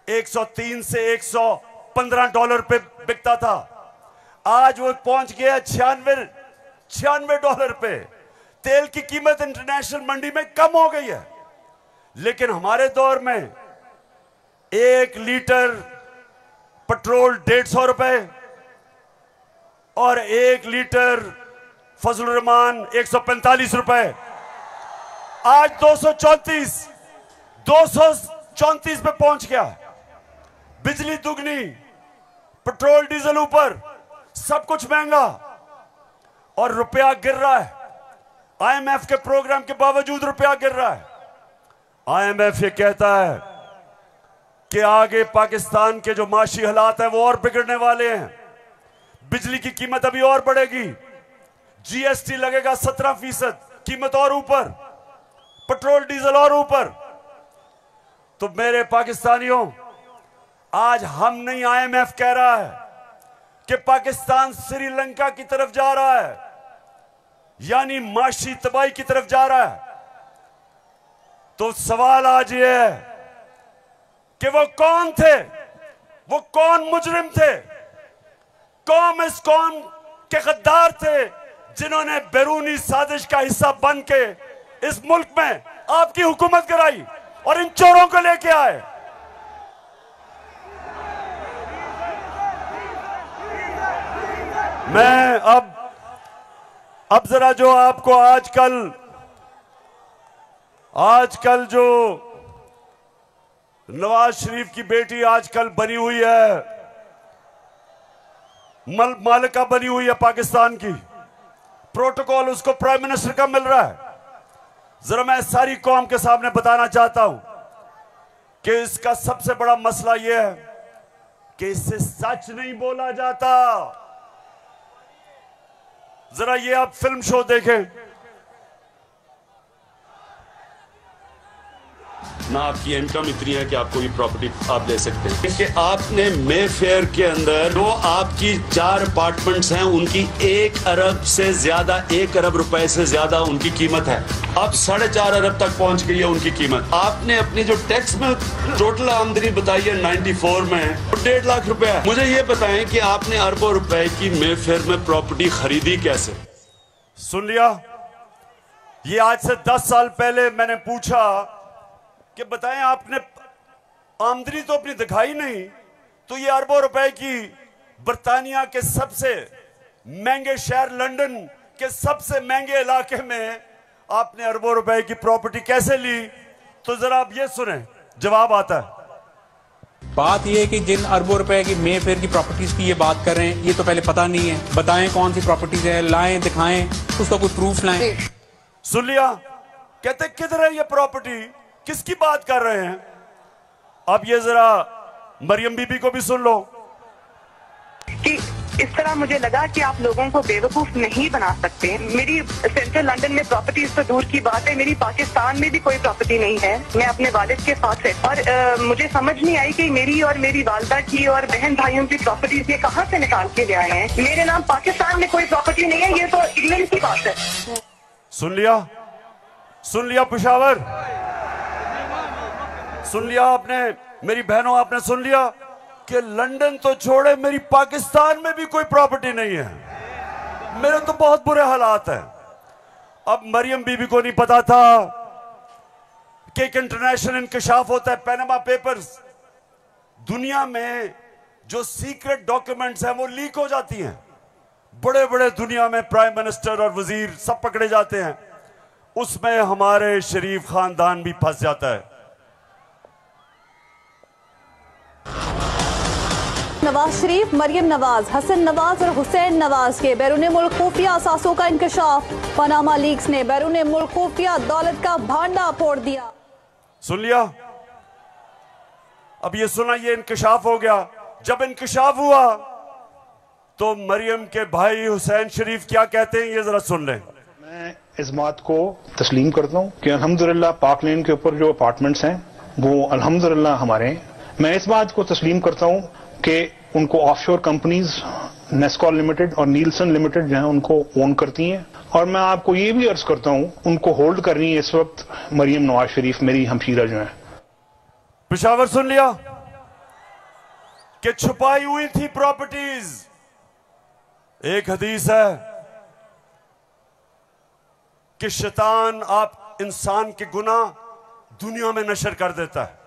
103 से 115 डॉलर पे बिकता था। आज वो पहुंच गया 96 डॉलर पे। तेल की कीमत इंटरनेशनल मंडी में कम हो गई है, लेकिन हमारे दौर में 1 लीटर पेट्रोल 150 रुपए और 1 लीटर फजलुर रहमान 145 रुपए। आज 234 पे पहुंच गया। बिजली दुगनी, पेट्रोल डीजल ऊपर, सब कुछ महंगा और रुपया गिर रहा है। IMF के प्रोग्राम के बावजूद रुपया गिर रहा है। IMF ये कहता है कि आगे पाकिस्तान के जो माशी हालात है वो और बिगड़ने वाले हैं। बिजली की कीमत अभी और बढ़ेगी, GST लगेगा 17%, कीमत और ऊपर, पेट्रोल डीजल और ऊपर। तो मेरे पाकिस्तानियों, आज हम नहीं, IMF कह रहा है कि पाकिस्तान श्रीलंका की तरफ जा रहा है, यानी माशी तबाही की तरफ जा रहा है। तो सवाल आज ये है कि वो कौन थे, वो कौन मुजरिम थे, कौन इस कौम के गद्दार थे जिन्होंने बैरूनी साजिश का हिस्सा बन के इस मुल्क में आपकी हुकूमत कराई और इन चोरों को लेके आए। मैं अब जरा जो आपको आजकल जो नवाज शरीफ की बेटी आजकल बनी हुई है, मालिका बनी हुई है पाकिस्तान की, प्रोटोकॉल उसको प्राइम मिनिस्टर का मिल रहा है। जरा मैं सारी कौम के सामने बताना चाहता हूं कि इसका सबसे बड़ा मसला यह है कि इससे सच नहीं बोला जाता। जरा ये आप फिल्म शो देखें, ना आपकी इनकम इतनी है कि आप कोई प्रॉपर्टी आप ले सकते हैं कि आपने मे फेयर के अंदर जो आपकी 4 अपार्टमेंट्स हैं उनकी 1 अरब से ज्यादा, 1 अरब रुपए से ज्यादा उनकी कीमत है। अब 4.5 अरब तक पहुंच गई है उनकी कीमत। आपने अपनी जो टैक्स में टोटल आमदनी बताई है 94 में 1.5 लाख रुपए है। मुझे ये बताएं कि आपने अरबों रुपए की मे फेयर में प्रॉपर्टी खरीदी कैसे? सुन लिया? ये आज से 10 साल पहले मैंने पूछा कि बताएं आपने आमदनी तो अपनी दिखाई नहीं, तो ये अरबों रुपए की बर्तानिया के सबसे महंगे शहर लंदन के सबसे महंगे इलाके में आपने अरबों रुपए की प्रॉपर्टी कैसे ली? तो जरा आप ये सुने, जवाब आता है। बात ये है कि जिन अरबों रुपए की मे फेयर की प्रॉपर्टीज की ये बात कर रहे हैं, ये तो पहले पता नहीं है। बताएं कौन सी प्रॉपर्टीज है, लाएं, दिखाएं, उसका कोई प्रूफ लाएं। सुन लिया? कहते किधर है ये प्रॉपर्टी, किसकी बात कर रहे हैं? अब ये जरा मरियम बीबी को भी सुन लो कि इस तरह मुझे लगा कि आप लोगों को बेवकूफ नहीं बना सकते। मेरी सेंट्रल लंदन में प्रॉपर्टीज तो दूर की बात है, मेरी पाकिस्तान में भी कोई प्रॉपर्टी नहीं है। मैं अपने वालिद के साथ है और मुझे समझ नहीं आई कि मेरी और मेरी वालदा की और बहन भाइयों की प्रॉपर्टीज ये कहाँ से निकाल के ले आए हैं। मेरे नाम पाकिस्तान में कोई प्रॉपर्टी नहीं है, ये तो इंग्लैंड की बात है। सुन लिया? सुन लिया पेशावर? सुन लिया आपने? मेरी बहनों, आपने सुन लिया कि लंदन तो छोड़े, मेरी पाकिस्तान में भी कोई प्रॉपर्टी नहीं है। मेरे तो बहुत बुरे हालात हैं। अब मरियम बीबी को नहीं पता था कि एक इंटरनेशनल इंकशाफ होता है, पैनामा पेपर्स। दुनिया में जो सीक्रेट डॉक्यूमेंट्स हैं वो लीक हो जाती हैं। बड़े बड़े दुनिया में प्राइम मिनिस्टर और वजीर सब पकड़े जाते हैं, उसमें हमारे शरीफ खानदान भी फंस जाता है। नवाज शरीफ, मरियम नवाज, हसन नवाज और हुसैन नवाज के बैरून मुल्क खुफिया असासों का इंकशाफ। पनामा लीक्स ने बैरून मुल्क खुफिया दौलत का भांडा फोड़ दिया। सुन लिया? अब ये सुना, ये इंकशाफ हो गया। जब इंकशाफ हुआ तो मरियम के भाई हुसैन शरीफ क्या कहते हैं, ये जरा सुन लें। मैं इस बात को तस्लीम करता हूँ कि अल्हम्दुलिल्लाह पाक लेन के ऊपर जो अपार्टमेंट्स हैं वो अल्हम्दुलिल्लाह हमारे हैं। मैं इस बात को तस्लीम करता हूँ कि उनको ऑफशोर कंपनीज नेस्कॉल लिमिटेड और नीलसन लिमिटेड जो है उनको ओन करती हैं। और मैं आपको ये भी अर्ज करता हूँ उनको होल्ड कर रही है इस वक्त मरियम नवाज शरीफ, मेरी हमशीरा जो है। पेशावर सुन लिया कि छुपाई हुई थी प्रॉपर्टीज। एक हदीस है कि शैतान आप इंसान के गुनाह दुनिया में नशर कर देता है।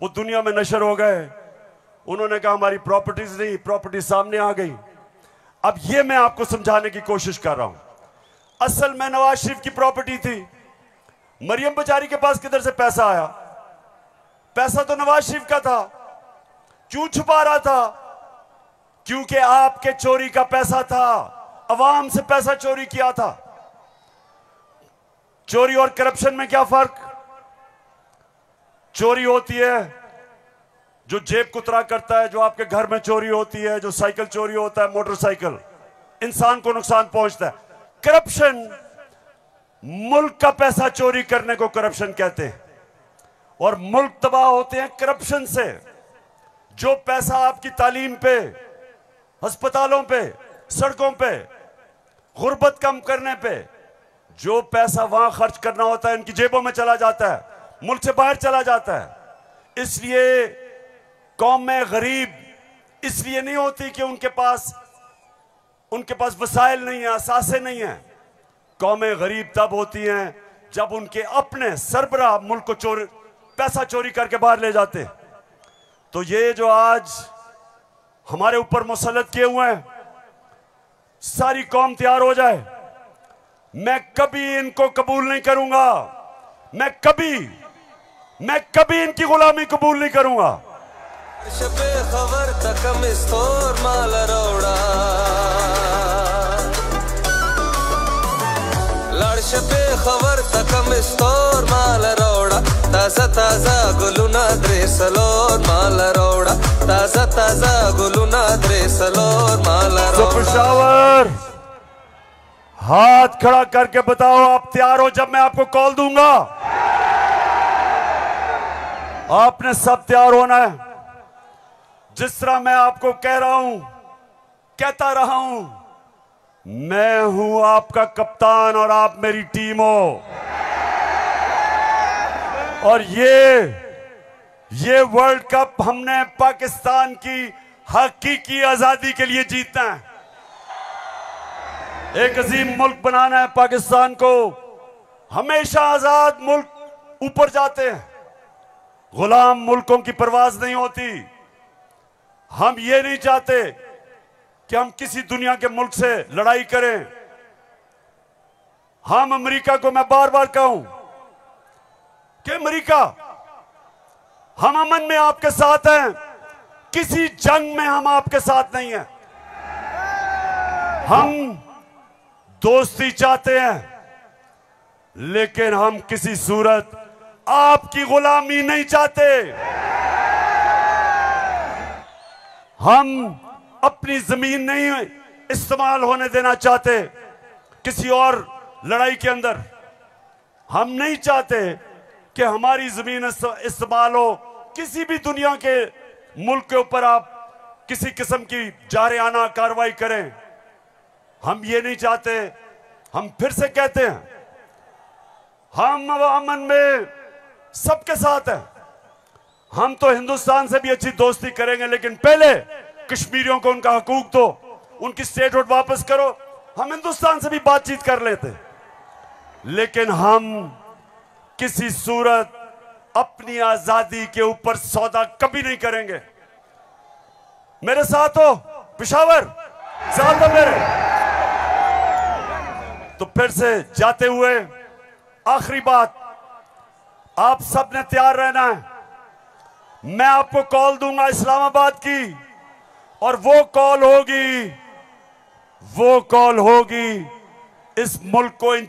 वो दुनिया में नशर हो गए, उन्होंने कहा हमारी प्रॉपर्टीज नहीं, प्रॉपर्टी सामने आ गई। अब ये मैं आपको समझाने की कोशिश कर रहा हूं। असल में नवाज शरीफ की प्रॉपर्टी थी। मरियम बेचारी के पास किधर से पैसा आया? पैसा तो नवाज शरीफ का था। क्यों छुपा रहा था? क्योंकि आपके चोरी का पैसा था, अवाम से पैसा चोरी किया था। चोरी और करप्शन में क्या फर्क? चोरी होती है जो जेब कुतरा करता है, जो आपके घर में चोरी होती है, जो साइकिल चोरी होता है, मोटरसाइकिल, इंसान को नुकसान पहुंचता है। करप्शन, मुल्क का पैसा चोरी करने को करप्शन कहते हैं। और मुल्क तबाह होते हैं करप्शन से। जो पैसा आपकी तालीम पे, अस्पतालों पे, सड़कों पे, गुर्बत कम करने पे, जो पैसा वहां खर्च करना होता है इनकी जेबों में चला जाता है, मुल्क से बाहर चला जाता है। इसलिए कौम में गरीब इसलिए नहीं होती कि उनके पास वसाइल नहीं है, असासे नहीं है। कौमें गरीब तब होती हैं जब उनके अपने सरबराह मुल्क को पैसा चोरी करके बाहर ले जाते हैं। तो ये जो आज हमारे ऊपर मुसल्लत किए हुए हैं, सारी कौम तैयार हो जाए। मैं कभी इनको कबूल नहीं करूंगा, मैं कभी इनकी गुलामी कबूल नहीं करूंगा। खबर तकम इस्तोर माल रोड़ा लड़श पे खबर तकम इस्तोर माल रोड़ा ताजा ताजा गुलुना द्रेसलोर माल रोड़ा ताजा ताजा गुलुना द्रेसलोर माल रोड़ा। पेशावर, हाथ खड़ा करके बताओ आप तैयार हो जब मैं आपको कॉल दूंगा। आपने सब तैयार होना है। जिस तरह मैं आपको कह रहा हूं, कहता रहा हूं, मैं हूं आपका कप्तान और आप मेरी टीम हो। और ये वर्ल्ड कप हमने पाकिस्तान की हकीकी आजादी के लिए जीतना है। एक अजीम मुल्क बनाना है पाकिस्तान को। हमेशा आजाद मुल्क ऊपर जाते हैं, गुलाम मुल्कों की परवाज नहीं होती। हम ये नहीं चाहते कि हम किसी दुनिया के मुल्क से लड़ाई करें। हम अमेरिका को मैं बार बार कहूं कि अमेरिका, हम अमन में आपके साथ हैं, किसी जंग में हम आपके साथ नहीं हैं। हम दोस्ती चाहते हैं, लेकिन हम किसी सूरत आपकी गुलामी नहीं चाहते। हम अपनी जमीन नहीं इस्तेमाल होने देना चाहते किसी और लड़ाई के अंदर। हम नहीं चाहते कि हमारी जमीन इस्तेमाल हो किसी भी दुनिया के मुल्क के ऊपर आप किसी किस्म की जारियाना कार्रवाई करें। हम ये नहीं चाहते। हम फिर से कहते हैं, हम अमन में सबके साथ हैं। हम तो हिंदुस्तान से भी अच्छी दोस्ती करेंगे, लेकिन पहले कश्मीरियों को उनका हकूक दो, उनकी स्टेटहुड वापस करो। हम हिंदुस्तान से भी बातचीत कर लेते, लेकिन हम किसी सूरत अपनी आजादी के ऊपर सौदा कभी नहीं करेंगे। मेरे साथ हो पेशावर, साथ हो मेरे। तो फिर से जाते हुए आखिरी बात, आप सब ने तैयार रहना है। मैं आपको कॉल दूंगा इस्लामाबाद की, और वो कॉल होगी इस मुल्क को इन